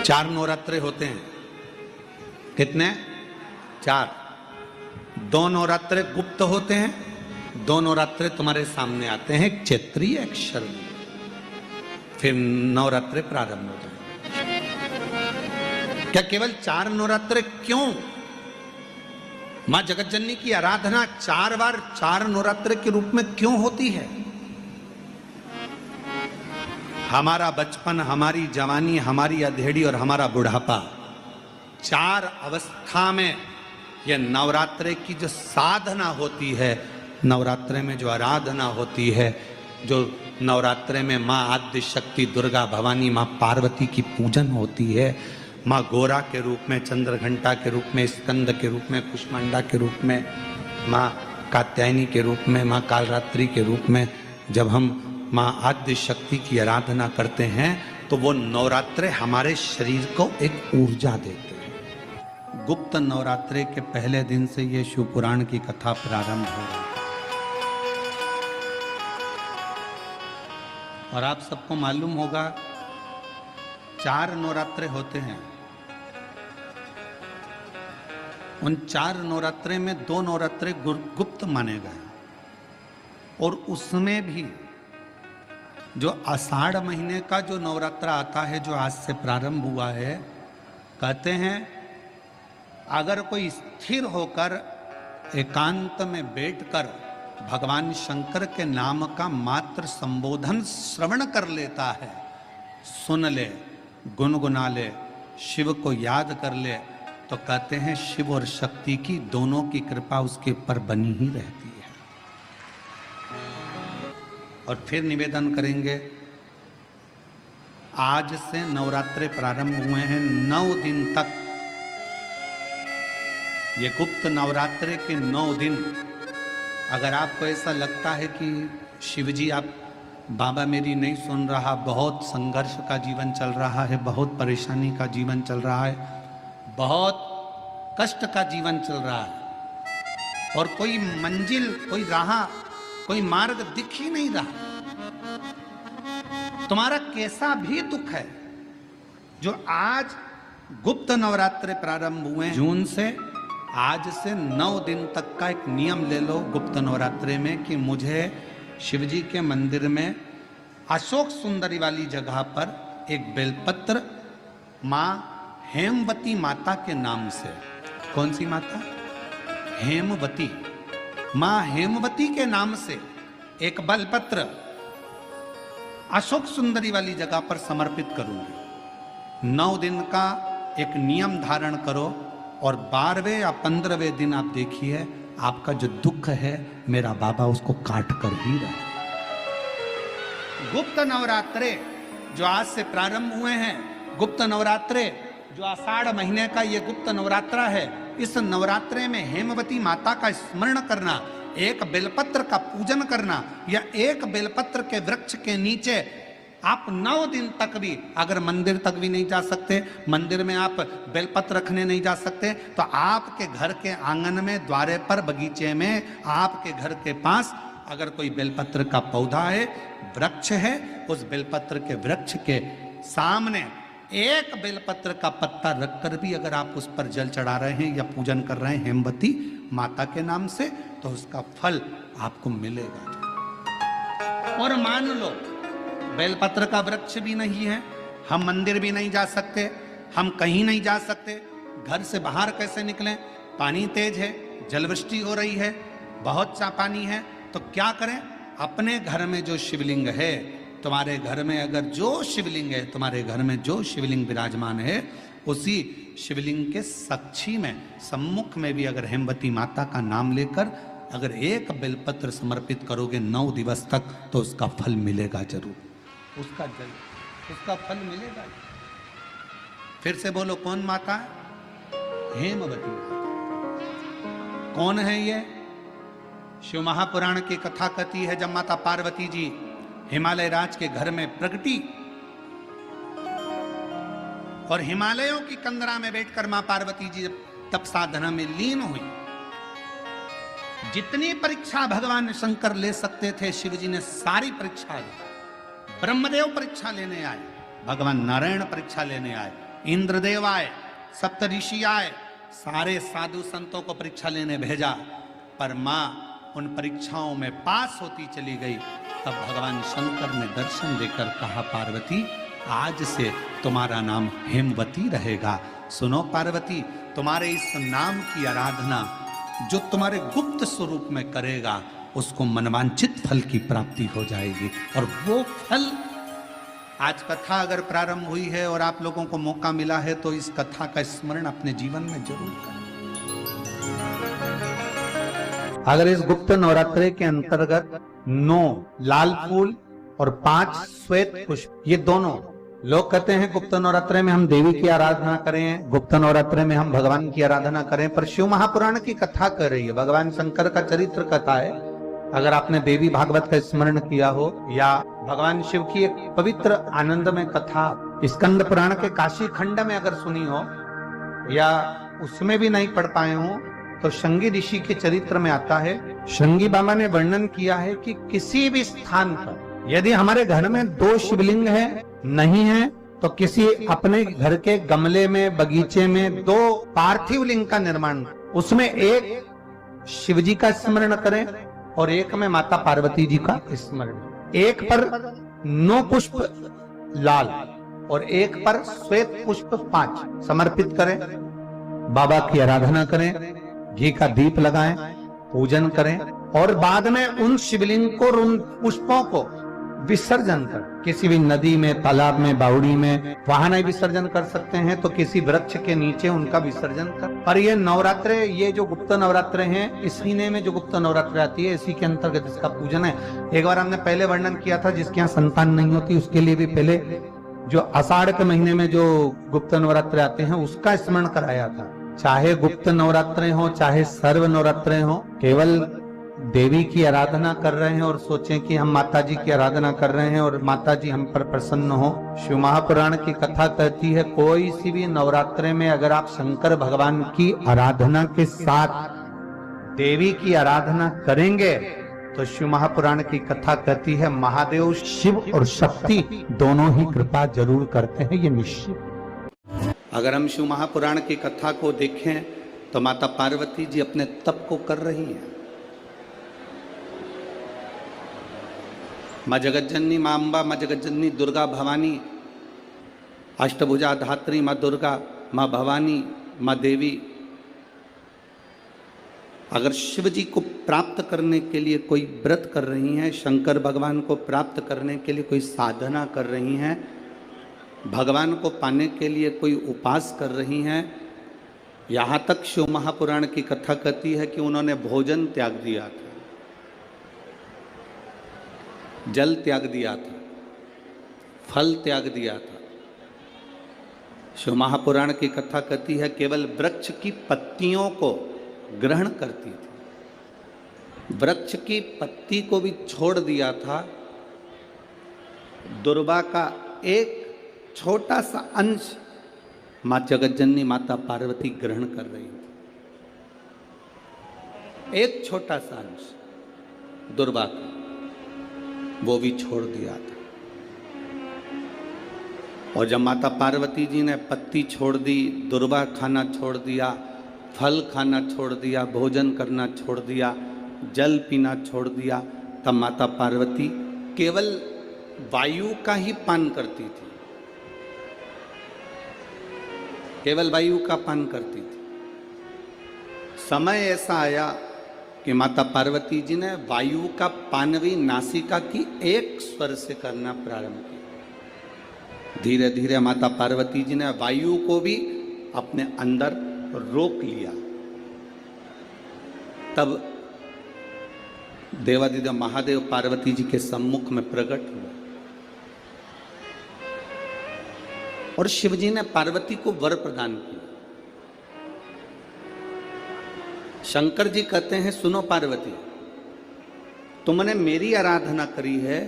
4 नवरात्रे होते हैं। कितने? 4। 2 नवरात्रे गुप्त होते हैं, 2 नवरात्रे तुम्हारे सामने आते हैं, एक चैत्रीय एक शरणी, फिर नवरात्रे प्रारंभ होते हैं। क्या केवल 4 नवरात्रे? क्यों? मां जगतजननी की आराधना 4 बार 4 नवरात्रे के रूप में क्यों होती है? हमारा बचपन, हमारी जवानी, हमारी अधेड़ी और हमारा बुढ़ापा, 4 अवस्था में यह नवरात्रे की जो साधना होती है, नवरात्रे में जो आराधना होती है, जो नवरात्रे में माँ आद्य शक्ति दुर्गा भवानी माँ पार्वती की पूजन होती है, माँ गोरा के रूप में, चंद्रघंटा के रूप में, स्कंद के रूप में, कुष्मांडा के रूप में, माँ कात्यायनी के रूप में, माँ कालरात्रि के रूप में, जब हम माँ आद्य शक्ति की आराधना करते हैं तो वो नवरात्रे हमारे शरीर को एक ऊर्जा देते हैं। गुप्त नवरात्रे के पहले दिन से ये शिव पुराण की कथा प्रारंभ हो रही है और आप सबको मालूम होगा 4 नवरात्रे होते हैं। उन 4 नवरात्रे में 2 नवरात्रे गुप्त माने गए और उसमें भी जो आषाढ़ महीने का जो नवरात्रा आता है, जो आज से प्रारंभ हुआ है, कहते हैं अगर कोई स्थिर होकर एकांत में बैठकर भगवान शंकर के नाम का मात्र संबोधन श्रवण कर लेता है, सुन ले, गुनगुना ले, शिव को याद कर ले, तो कहते हैं शिव और शक्ति की दोनों की कृपा उसके ऊपर बनी ही रहती है। और फिर निवेदन करेंगे, आज से नवरात्रे प्रारंभ हुए हैं, 9 दिन तक ये गुप्त नवरात्रे के 9 दिन, अगर आपको ऐसा लगता है कि शिवजी आप बाबा मेरी नहीं सुन रहा, बहुत संघर्ष का जीवन चल रहा है, बहुत परेशानी का जीवन चल रहा है, बहुत कष्ट का जीवन चल रहा है और कोई मंजिल, कोई राह, कोई मार्ग दिख ही नहीं रहा, तुम्हारा कैसा भी दुख है, जो आज गुप्त नवरात्रे प्रारंभ हुए जून से, आज से 9 दिन तक का एक नियम ले लो गुप्त नवरात्रे में कि मुझे शिवजी के मंदिर में अशोक सुंदरी वाली जगह पर एक बेलपत्र माँ हेमवती माता के नाम से, कौन सी माता? हेमवती, माँ हेमवती के नाम से एक बेलपत्र अशोक सुंदरी वाली जगह पर समर्पित करूंगी। 9 दिन का एक नियम धारण करो और 12वें या 15वें दिन आप देखिए आपका जो दुख है मेरा बाबा उसको काट कर ही रहा। गुप्त नवरात्रे जो आज से प्रारंभ हुए हैं, गुप्त नवरात्रे जो आषाढ़ महीने का ये गुप्त नवरात्रा है, इस नवरात्रे में हेमवती माता का स्मरण करना, एक बेलपत्र का पूजन करना, या एक बेलपत्र के वृक्ष के नीचे आप 9 दिन तक भी, अगर मंदिर तक भी नहीं जा सकते, मंदिर में आप बेलपत्र रखने नहीं जा सकते, तो आपके घर के आंगन में, द्वारे पर, बगीचे में, आपके घर के पास अगर कोई बेलपत्र का पौधा है, वृक्ष है, उस बेलपत्र के वृक्ष के सामने एक बेलपत्र का पत्ता रखकर भी अगर आप उस पर जल चढ़ा रहे हैं या पूजन कर रहे हैं हेमवती माता के नाम से, तो उसका फल आपको मिलेगा। और मान लो बेलपत्र का वृक्ष भी नहीं है, हम मंदिर भी नहीं जा सकते, हम कहीं नहीं जा सकते, घर से बाहर कैसे निकलें? पानी तेज है, जलवृष्टि हो रही है, बहुत सा पानी है, तो क्या करें? अपने घर में जो शिवलिंग है, तुम्हारे घर में अगर जो शिवलिंग है, तुम्हारे घर में जो शिवलिंग विराजमान है, उसी शिवलिंग के साक्षी में, सम्मुख में भी अगर हेमवती माता का नाम लेकर अगर एक बेलपत्र समर्पित करोगे 9 दिवस तक, तो उसका फल मिलेगा जरूर, उसका जल, उसका फल मिलेगा। फिर से बोलो, कौन माता है? हेमवती माता। कौन है ये? शिव महापुराण की कथा कहती है, जब माता पार्वती जी हिमालय राज के घर में प्रगटी और हिमालयों की कंदरा में बैठकर मां पार्वती जी तप साधना में लीन हुई, जितनी परीक्षा भगवान शंकर ले सकते थे शिव जी ने सारी परीक्षा ली। ब्रह्मदेव परीक्षा लेने आए, भगवान नारायण परीक्षा लेने आए, इंद्रदेव आए, सप्तऋषि आए, सारे साधु संतों को परीक्षा लेने भेजा, पर मां उन परीक्षाओं में पास होती चली गई। तब भगवान शंकर ने दर्शन देकर कहा, पार्वती आज से तुम्हारा नाम हेमवती रहेगा। सुनो पार्वती, तुम्हारे इस नाम की आराधना जो तुम्हारे गुप्त स्वरूप में करेगा उसको मनवांचित फल की प्राप्ति हो जाएगी। और वो फल, आज कथा अगर प्रारंभ हुई है और आप लोगों को मौका मिला है तो इस कथा का स्मरण अपने जीवन में जरूर करें। अगर इस गुप्त नवरात्रे के अंतर्गत 9 लाल फूल और 5 श्वेत पुष्प, ये दोनों, लोग कहते हैं गुप्त नवरात्रे में हम देवी की आराधना करें, गुप्त नवरात्रे में हम भगवान की आराधना करें, पर शिव महापुराण की कथा कर रही है, भगवान शंकर का चरित्र कथा है। अगर आपने देवी भागवत का स्मरण किया हो या भगवान शिव की एक पवित्र आनंदमय कथा स्कंद पुराण के काशी खंड में अगर सुनी हो या उसमें भी नहीं पढ़ पाए हो तो श्रृंगी ऋषि के चरित्र में आता है, श्रृंगी बाबा ने वर्णन किया है कि किसी भी स्थान पर यदि हमारे घर में 2 शिवलिंग है, नहीं है तो किसी अपने घर के गमले में, बगीचे में 2 पार्थिव लिंग का निर्माण, उसमें एक शिव जी का स्मरण करें और एक में माता पार्वती जी का स्मरण। एक पर 9 पुष्प लाल और एक पर श्वेत पुष्प 5 समर्पित करें, बाबा की आराधना करें, घी का दीप लगाएं, पूजन करें और बाद में उन शिवलिंग को, उन पुष्पों को विसर्जन कर, किसी भी नदी में, तालाब में, बावड़ी में, वहां नहीं विसर्जन कर सकते हैं तो किसी वृक्ष के नीचे उनका विसर्जन कर। पर ये नवरात्रे, ये जो गुप्त नवरात्रे हैं, इस महीने में जो गुप्त नवरात्रे आती है इसी के अंतर्गत इसका पूजन है। एक बार हमने पहले वर्णन किया था, जिसके यहाँ संतान नहीं होती उसके लिए भी पहले जो आषाढ़ के महीने में जो गुप्त नवरात्रे आते हैं उसका स्मरण कराया था। चाहे गुप्त नवरात्रे हो चाहे सर्व नवरात्रे हो, केवल देवी की आराधना कर रहे हैं और सोचें कि हम माता जी की आराधना कर रहे हैं और माता जी हम पर प्रसन्न हो। शिव महापुराण की कथा कहती है, कोई सी भी नवरात्रे में अगर आप शंकर भगवान की आराधना के साथ देवी की आराधना करेंगे तो शिव महापुराण की कथा कहती है महादेव शिव और शक्ति दोनों ही कृपा जरूर करते हैं, ये निश्चित। अगर हम शिव महापुराण की कथा को देखें तो माता पार्वती जी अपने तप को कर रही हैं। माँ जगज्जननी, माँ अम्बा, माँ जगज्जननी दुर्गा भवानी, अष्टभुजा धात्री माँ दुर्गा, माँ भवानी, माँ देवी, अगर शिव जी को प्राप्त करने के लिए कोई व्रत कर रही हैं, शंकर भगवान को प्राप्त करने के लिए कोई साधना कर रही हैं, भगवान को पाने के लिए कोई उपास कर रही हैं, यहाँ तक शिव महापुराण की कथा कहती है कि उन्होंने भोजन त्याग दिया था, जल त्याग दिया था, फल त्याग दिया था। शिव महापुराण की कथा कहती है केवल वृक्ष की पत्तियों को ग्रहण करती थी, वृक्ष की पत्ती को भी छोड़ दिया था। दुर्वा का एक छोटा सा अंश मां जगज्जननी माता पार्वती ग्रहण कर रही थी, एक छोटा सा अंश दुर्वा का, वो भी छोड़ दिया था। और जब माता पार्वती जी ने पत्ती छोड़ दी, दुर्वा खाना छोड़ दिया, फल खाना छोड़ दिया, भोजन करना छोड़ दिया, जल पीना छोड़ दिया, तब माता पार्वती केवल वायु का ही पान करती थी, केवल वायु का पान करती थी। समय ऐसा आया कि माता पार्वती जी ने वायु का पान भी नासिका की एक स्वर से करना प्रारंभ किया। धीरे धीरे माता पार्वती जी ने वायु को भी अपने अंदर रोक लिया। तब देवादिदेव महादेव पार्वती जी के सम्मुख में प्रकट हुआ और शिव जी ने पार्वती को वर प्रदान किया। शंकर जी कहते हैं, सुनो पार्वती, तुमने मेरी आराधना करी है,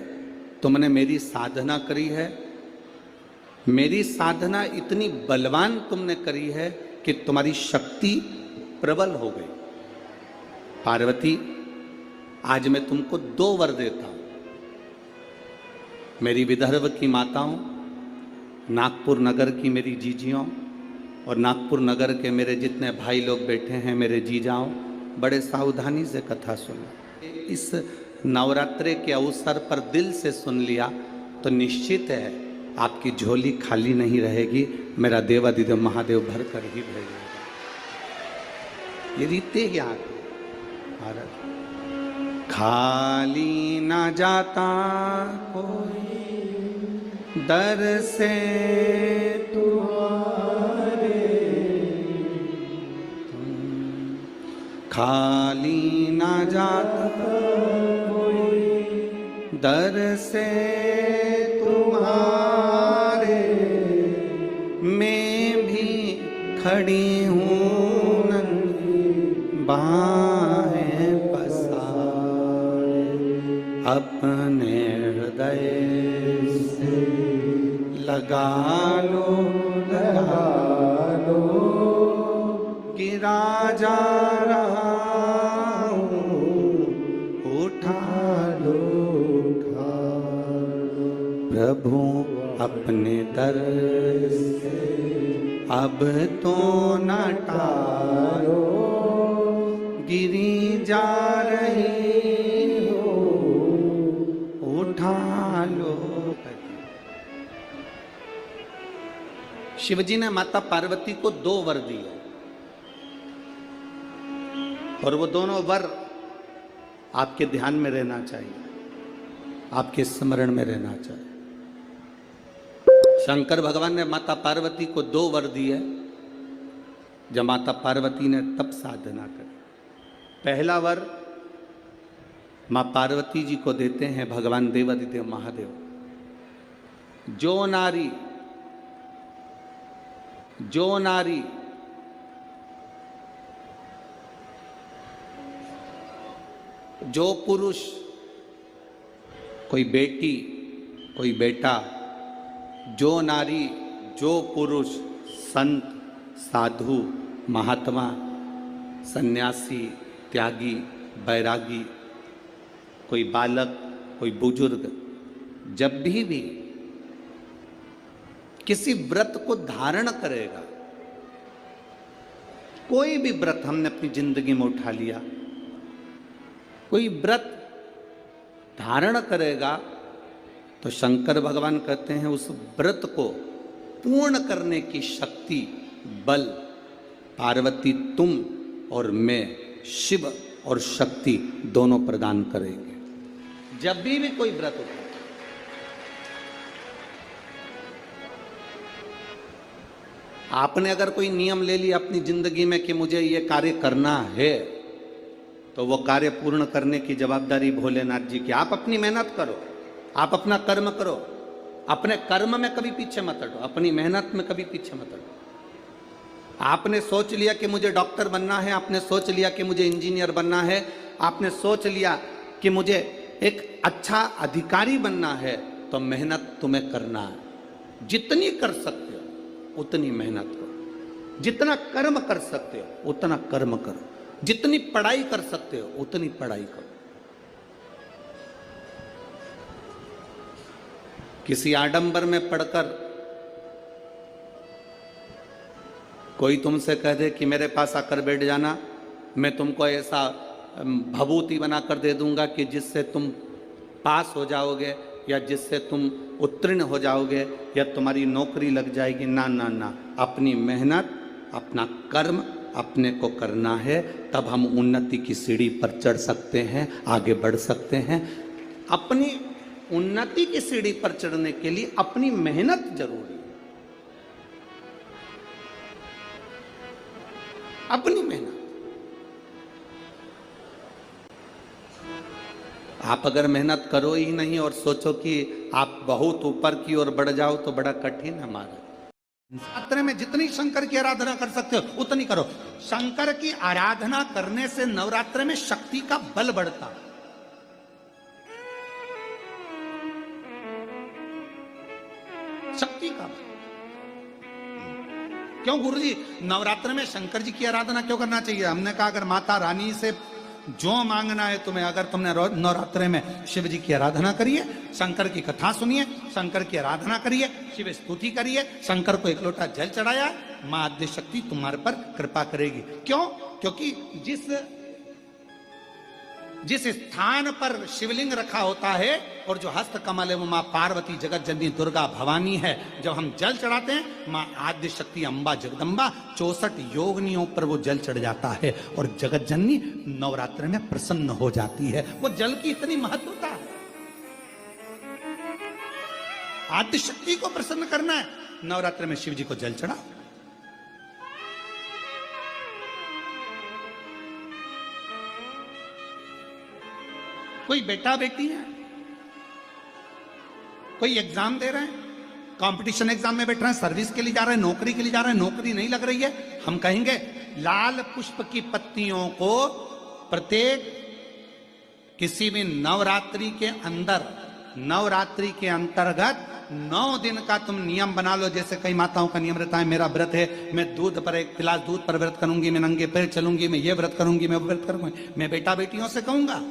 तुमने मेरी साधना करी है, मेरी साधना इतनी बलवान तुमने करी है कि तुम्हारी शक्ति प्रबल हो गई। पार्वती, आज मैं तुमको 2 वर देता हूं। मेरी विदर्भ की माताओं, नागपुर नगर की मेरी जीजियों और नागपुर नगर के मेरे जितने भाई लोग बैठे हैं, मेरे जीजाओं, बड़े सावधानी से कथा सुनो। इस नवरात्रे के अवसर पर दिल से सुन लिया तो निश्चित है आपकी झोली खाली नहीं रहेगी, मेरा देवादिदेव महादेव भर कर ही भेजेगा। ये रीते यहाँ भारत खाली ना जाता कोई दर से तुम्हारे, खाली ना जाता कोई दर से तुम्हारे, मैं भी खड़ी हूँ बाहें पसारे, अपने हृदय से लगा लो गिरा जा रहा हूँ, उठा लो प्रभु अपने दर से अब तो न टालो, गिरी जा रही हो, उठा लो। शिवजी ने माता पार्वती को 2 वर दिए और वो दोनों वर आपके ध्यान में रहना चाहिए, आपके स्मरण में रहना चाहिए। शंकर भगवान ने माता पार्वती को 2 वर दिए जब माता पार्वती ने तप साधना करी। पहला वर मां पार्वती जी को देते हैं भगवान देवादिदेव महादेव, जो नारी जो पुरुष, कोई बेटी कोई बेटा, जो नारी जो पुरुष, संत साधु महात्मा सन्यासी त्यागी बैरागी, कोई बालक कोई बुजुर्ग, जब भी किसी व्रत को धारण करेगा, कोई भी व्रत हमने अपनी जिंदगी में उठा लिया, कोई व्रत धारण करेगा तो शंकर भगवान कहते हैं उस व्रत को पूर्ण करने की शक्ति, बल पार्वती तुम और मैं, शिव और शक्ति दोनों प्रदान करेंगे। जब भी कोई व्रत उठे, आपने अगर कोई नियम ले लिया अपनी जिंदगी में कि मुझे ये कार्य करना है, तो वो कार्य पूर्ण करने की जवाबदारी भोलेनाथ जी की। आप अपनी मेहनत करो, आप अपना कर्म करो, अपने कर्म में कभी पीछे मत हटो, अपनी मेहनत में कभी पीछे मत हटो। आपने सोच लिया कि मुझे डॉक्टर बनना है, आपने सोच लिया कि मुझे इंजीनियर बनना है, आपने सोच लिया कि मुझे एक अच्छा अधिकारी बनना है, तो मेहनत तुम्हें करना है। जितनी कर सकते हो उतनी मेहनत करो, जितना कर्म कर सकते हो उतना कर्म करो, जितनी पढ़ाई कर सकते हो उतनी पढ़ाई करो। किसी आडंबर में पढ़कर कोई तुमसे कह दे कि मेरे पास आकर बैठ जाना, मैं तुमको ऐसा भभूति बनाकर दे दूंगा कि जिससे तुम पास हो जाओगे या जिससे तुम उत्तीर्ण हो जाओगे या तुम्हारी नौकरी लग जाएगी। ना ना ना, अपनी मेहनत अपना कर्म अपने को करना है, तब हम उन्नति की सीढ़ी पर चढ़ सकते हैं, आगे बढ़ सकते हैं। अपनी उन्नति की सीढ़ी पर चढ़ने के लिए अपनी मेहनत जरूरी है, अपनी मेहनत। आप अगर मेहनत करो ही नहीं और सोचो कि आप बहुत ऊपर की ओर बढ़ जाओ तो बड़ा कठिन है हमारा। नवरात्र में जितनी शंकर की आराधना कर सकते हो उतनी करो। शंकर की आराधना करने से नवरात्र में शक्ति का बल बढ़ता है। शक्ति का बल। क्यों गुरुजी नवरात्र में शंकर जी की आराधना क्यों करना चाहिए? हमने कहा अगर माता रानी से जो मांगना है तुम्हें। अगर तुमने नवरात्रे में शिव जी की आराधना करिए, शंकर की कथा सुनिए, शंकर की आराधना करिए, शिव स्तुति करिए, शंकर को एक लोटा जल चढ़ाया, मां आद्य शक्ति तुम्हारे पर कृपा करेगी। क्यों? क्योंकि जिस स्थान पर शिवलिंग रखा होता है और जो हस्त कमल है वो मां पार्वती, जगत जननी दुर्गा भवानी है। जब हम जल चढ़ाते हैं मां आद्य शक्ति अम्बा जगदम्बा 64 योगिनियों पर वो जल चढ़ जाता है और जगत जननी नवरात्र में प्रसन्न हो जाती है। वो जल की इतनी महत्वता है। आद्य शक्ति को प्रसन्न करना है, नवरात्र में शिव जी को जल चढ़ा। कोई बेटा बेटी है, कोई एग्जाम दे रहे हैं, कंपटीशन एग्जाम में बैठ रहे हैं, सर्विस के लिए जा रहे हैं, नौकरी के लिए जा रहे हैं, नौकरी नहीं लग रही है, हम कहेंगे लाल पुष्प की पत्तियों को प्रत्येक किसी भी नवरात्रि के अंदर, नवरात्रि के अंतर्गत 9 दिन का तुम नियम बना लो। जैसे कई माताओं का नियम रहता है, मेरा व्रत है, मैं दूध पर, एक गिलास दूध पर व्रत करूंगी, मैं नंगे पैर चलूंगी, मैं ये व्रत करूंगी, मैं वो व्रत करूंगी। मैं बेटा बेटियों से कहूंगा,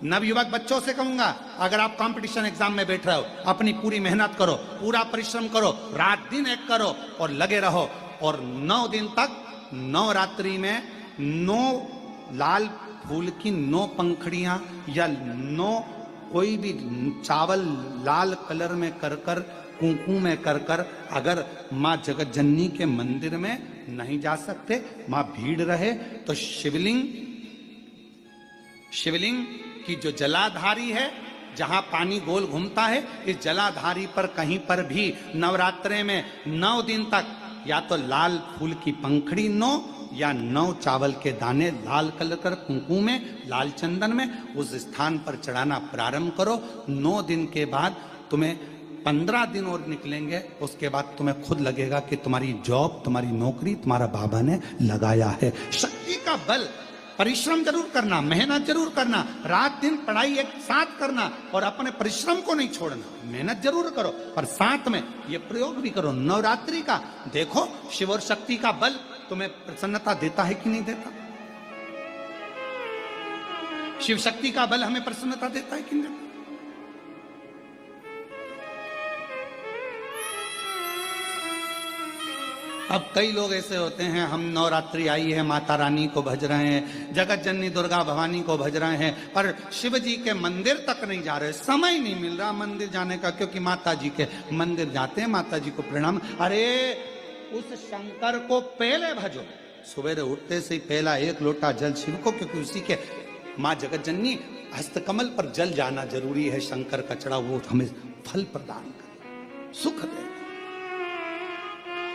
नवयुवक बच्चों से कहूंगा, अगर आप कंपटीशन एग्जाम में बैठ रहे हो, अपनी पूरी मेहनत करो, पूरा परिश्रम करो, रात दिन एक करो और लगे रहो। और 9 दिन तक नवरात्रि में 9 लाल फूल की 9 पंखड़ियां या 9 कोई भी चावल लाल कलर में कर कर, कुंकू में कर कर, अगर मां जगत जननी के मंदिर में नहीं जा सकते, मां भीड़ रहे तो शिवलिंग की जो जलाधारी है, जहां पानी गोल घूमता है, इस जलाधारी पर कहीं पर भी नवरात्रे में 9 दिन तक या तो लाल फूल की पंखड़ी 9 या 9 चावल के दाने लाल कलर कर कुंकू में, लाल चंदन में उस स्थान पर चढ़ाना प्रारंभ करो। 9 दिन के बाद तुम्हें 15 दिन और निकलेंगे, उसके बाद तुम्हें खुद लगेगा कि तुम्हारी जॉब, तुम्हारी नौकरी तुम्हारा बाबा ने लगाया है। शक्ति का बल, परिश्रम जरूर करना, मेहनत जरूर करना, रात दिन पढ़ाई एक साथ करना और अपने परिश्रम को नहीं छोड़ना। मेहनत जरूर करो पर साथ में ये प्रयोग भी करो नवरात्रि का। देखो शिव और शक्ति का बल तुम्हें प्रसन्नता देता है कि नहीं देता? शिव शक्ति का बल हमें प्रसन्नता देता है कि नहीं देता? अब कई लोग ऐसे होते हैं, हम नवरात्रि आई है, माता रानी को भज रहे हैं, जगत जननी दुर्गा भवानी को भज रहे हैं, पर शिव जी के मंदिर तक नहीं जा रहे, समय नहीं मिल रहा मंदिर जाने का, क्योंकि माता जी के मंदिर जाते हैं, माता जी को प्रणाम। अरे उस शंकर को पहले भजो, सवेरे उठते से ही पहला 1 लोटा जल शिव को, क्योंकि उसी के माँ जगत जननी हस्तकमल पर जल जाना जरूरी है। शंकर का चढ़ा वो हमें फल प्रदान करे, सुख दे,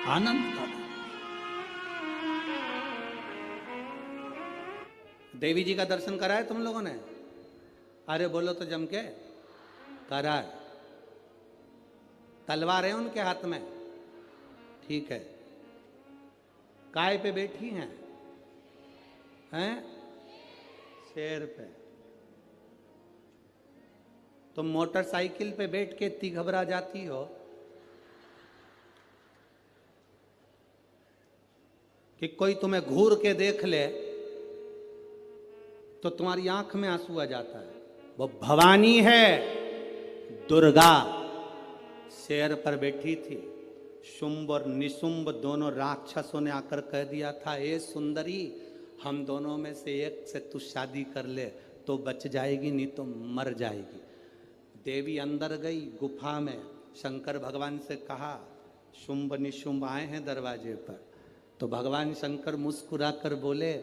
आनंद का। देवी जी का दर्शन करा है तुम लोगों ने? अरे बोलो तो जम के, करा है। तलवार है उनके हाथ में, ठीक है। काय पे बैठी हैं? शेर पे। तुम मोटरसाइकिल पे बैठ के इतनी घबरा जाती हो कि कोई तुम्हें घूर के देख ले तो तुम्हारी आंख में आंसू आ जाता है। वो भवानी है, दुर्गा शेर पर बैठी थी। शुंभ और निशुंभ दोनों राक्षसों ने आकर कह दिया था, ए सुंदरी, हम दोनों में से एक से तू शादी कर ले तो बच जाएगी, नहीं तो मर जाएगी। देवी अंदर गई गुफा में, शंकर भगवान से कहा, शुंभ निशुंभ आए हैं दरवाजे पर। तो भगवान शंकर मुस्कुरा कर बोले,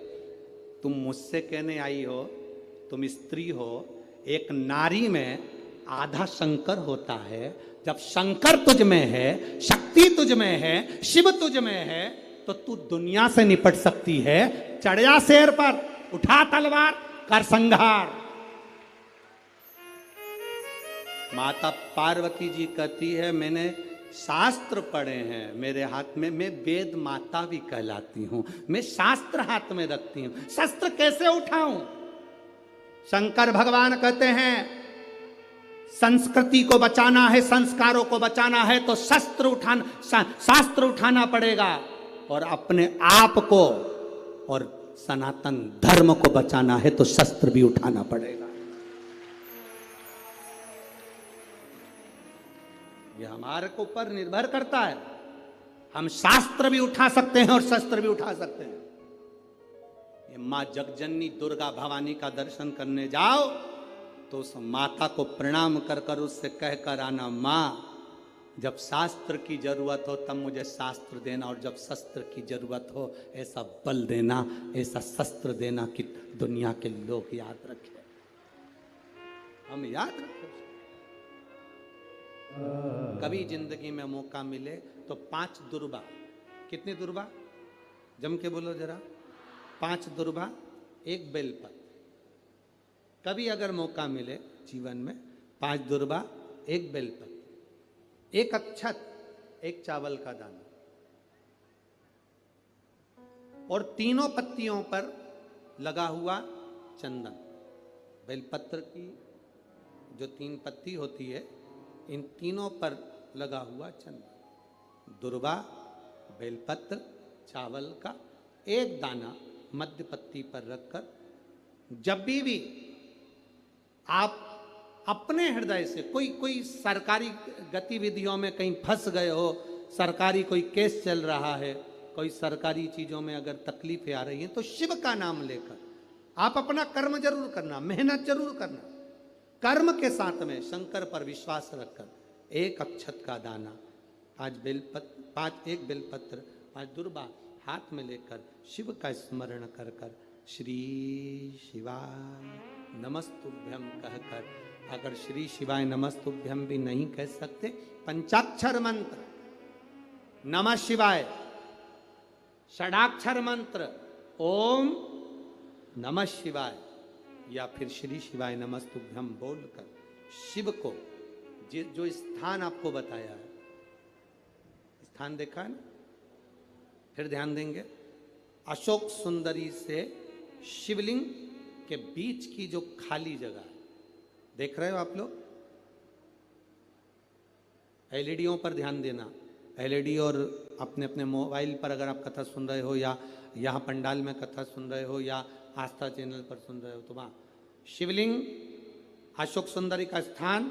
तुम मुझसे कहने आई हो, तुम स्त्री हो, एक नारी में आधा शंकर होता है। जब शंकर तुझ में है, शक्ति तुझ में है, शिव तुझ में है, तो तू दुनिया से निपट सकती है। चढ़ जा शेर पर, उठा तलवार, कर संहार। माता पार्वती जी कहती है, मैंने शास्त्र पढ़े हैं मेरे हाथ में, मैं वेद माता भी कहलाती हूं, मैं शास्त्र हाथ में रखती हूं, शस्त्र कैसे उठाऊं? शंकर भगवान कहते हैं, संस्कृति को बचाना है, संस्कारों को बचाना है तो शास्त्र उठाना पड़ेगा और अपने आप को और सनातन धर्म को बचाना है तो शस्त्र भी उठाना पड़ेगा। यह हमारे को ऊपर निर्भर करता है। हम शास्त्र भी उठा सकते हैं और शस्त्र भी उठा सकते हैं। ये मां जगजननी दुर्गा भवानी का दर्शन करने जाओ तो उस माता को प्रणाम कर कर उससे कहकर आना, मां जब शास्त्र की जरूरत हो तब मुझे शास्त्र देना, और जब शस्त्र की जरूरत हो ऐसा बल देना, ऐसा शस्त्र देना कि दुनिया के लोग याद रखें, हम याद रखें। कभी जिंदगी में मौका मिले तो 5 दुर्बा, कितनी दुर्बा जम के बोलो जरा, 5 दुर्बा 1 बेलपत्र। कभी अगर मौका मिले जीवन में 5 दुर्बा 1 बेलपत्र, 1 अक्षत, 1 चावल का दाना, और तीनों पत्तियों पर लगा हुआ चंदन। बेलपत्र की जो 3 पत्ती होती है, इन तीनों पर लगा हुआ चंदन, दुर्बा, बेलपत्र, चावल का 1 दाना मध्य पत्ती पर रखकर, जब भी आप अपने हृदय से कोई सरकारी गतिविधियों में कहीं फंस गए हो, सरकारी कोई केस चल रहा है, कोई सरकारी चीजों में अगर तकलीफें आ रही हैं, तो शिव का नाम लेकर आप अपना कर्म जरूर करना, मेहनत जरूर करना। कर्म के साथ में शंकर पर विश्वास रखकर 1 अक्षत का दाना, 1 बेलपत्र, 5 दुर्बा हाथ में लेकर शिव का स्मरण कर कर श्री शिवाय नमस्तुभ्यम कहकर, अगर श्री शिवाय नमस्तुभ्यम भी नहीं कह सकते, पंचाक्षर मंत्र नमः शिवाय, षडाक्षर मंत्र ओम नमः शिवाय, या फिर श्री शिवाय नमस्तुभ्यम बोलकर शिव को जो स्थान आपको बताया है, स्थान देखा है ना, फिर ध्यान देंगे, अशोक सुंदरी से शिवलिंग के बीच की जो खाली जगह है, देख रहे हो आप लोग, एलईडीओं पर ध्यान देना। एलईडी और अपने अपने मोबाइल पर अगर आप कथा सुन रहे हो, या यहाँ पंडाल में कथा सुन रहे हो, या आस्था चैनल पर सुन रहे हो, तो वहाँ शिवलिंग, अशोक सुंदरी का स्थान,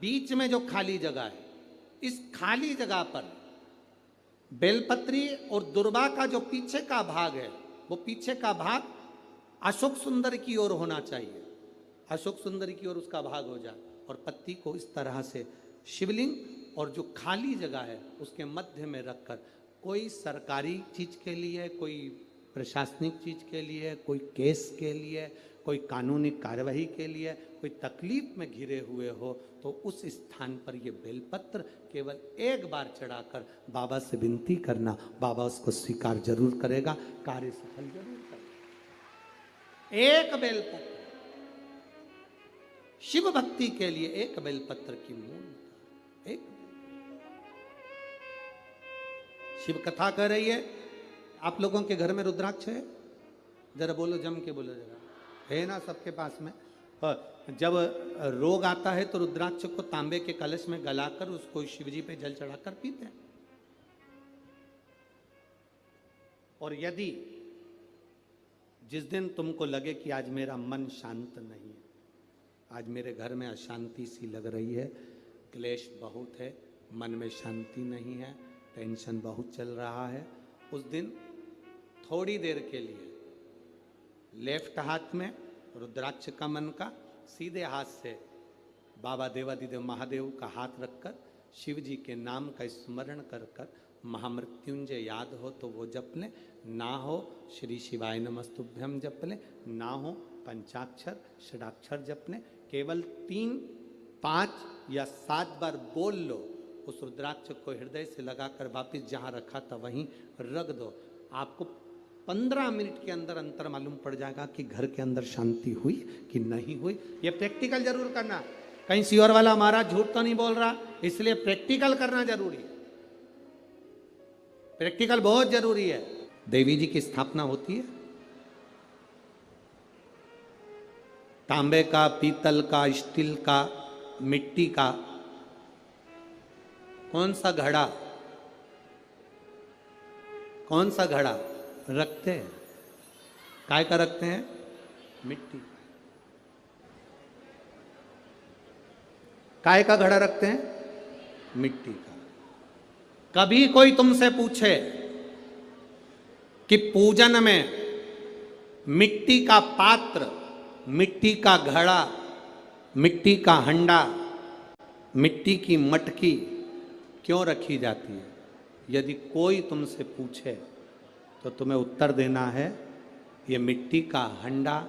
बीच में जो खाली जगह है, इस खाली जगह पर बेलपत्री और दुर्बा का जो पीछे का भाग है, वो पीछे का भाग अशोक सुंदर की ओर होना चाहिए, अशोक सुंदरी की ओर उसका भाग हो जाए, और पत्ती को इस तरह से शिवलिंग और जो खाली जगह है उसके मध्य में रखकर, कोई सरकारी चीज के लिए, कोई प्रशासनिक चीज के लिए, कोई केस के लिए, कोई कानूनी कार्यवाही के लिए, कोई तकलीफ में घिरे हुए हो, तो उस स्थान पर ये बेलपत्र केवल 1 बार चढ़ाकर बाबा से विनती करना, बाबा उसको स्वीकार जरूर करेगा, कार्य सफल जरूर करेगा। 1 बेलपत्र शिव भक्ति के लिए, 1 बेलपत्र की मूल, 1 शिव कथा कर रही है। आप लोगों के घर में रुद्राक्ष है? जरा बोलो, जम के बोलो जरा, है ना सबके पास में? जब रोग आता है तो रुद्राक्ष को तांबे के कलश में गलाकर उसको शिवजी पे जल चढ़ाकर पीते हैं। और यदि जिस दिन तुमको लगे कि आज मेरा मन शांत नहीं है, आज मेरे घर में अशांति सी लग रही है, क्लेश बहुत है, मन में शांति नहीं है, टेंशन बहुत चल रहा है, उस दिन थोड़ी देर के लिए लेफ्ट हाथ में रुद्राक्ष का मन का, सीधे हाथ से बाबा देवादिदेव महादेव का हाथ रखकर शिव जी के नाम का स्मरण कर कर महामृत्युंजय याद हो तो वो जप लें, ना हो श्री शिवाय नमस्तुभ्यम जप लें, ना हो पंचाक्षर षडाक्षर जप लें। केवल 3, 5 या 7 बार बोल लो, उस रुद्राक्ष को हृदय से लगाकर वापिस जहाँ रखा था वहीं रख दो। आपको 15 मिनट के अंदर अंतर मालूम पड़ जाएगा कि घर के अंदर शांति हुई कि नहीं हुई। ये प्रैक्टिकल जरूर करना, कहीं सियोर वाला महाराज झूठ तो नहीं बोल रहा, इसलिए प्रैक्टिकल करना जरूरी है, प्रैक्टिकल बहुत जरूरी है। देवी जी की स्थापना होती है, तांबे का, पीतल का, स्टील का, मिट्टी का, कौन सा घड़ा, कौन सा घड़ा रखते हैं? काय का रखते हैं? मिट्टी। काय का घड़ा रखते हैं? मिट्टी का। कभी कोई तुमसे पूछे कि पूजन में मिट्टी का पात्र, मिट्टी का घड़ा, मिट्टी का हंडा, मिट्टी की मटकी क्यों रखी जाती है, यदि कोई तुमसे पूछे तो तुम्हें उत्तर देना है, ये मिट्टी का हंडा,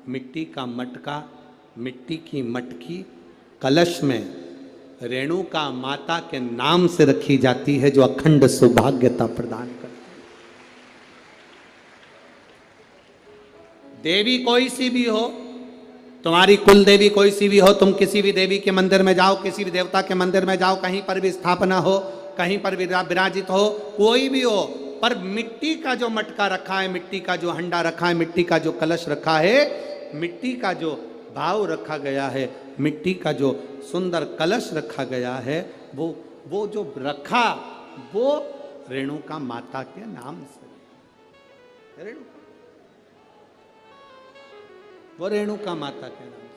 मिट्टी का मटका, मिट्टी की मटकी कलश में रेणुका माता के नाम से रखी जाती है, जो अखंड सौभाग्यता प्रदान करती है। देवी कोई सी भी हो, तुम्हारी कुल देवी कोई सी भी हो, तुम किसी भी देवी के मंदिर में जाओ, किसी भी देवता के मंदिर में जाओ, कहीं पर भी स्थापना हो, कहीं पर भी विराजित हो, कोई भी हो, पर मिट्टी का जो मटका रखा है, मिट्टी का जो हंडा रखा है, मिट्टी का जो कलश रखा है, मिट्टी का जो भाव रखा गया है, मिट्टी का जो सुंदर कलश रखा गया है, वो जो रखा वो रेणुका माता के नाम से, वो रेणुका माता के नाम।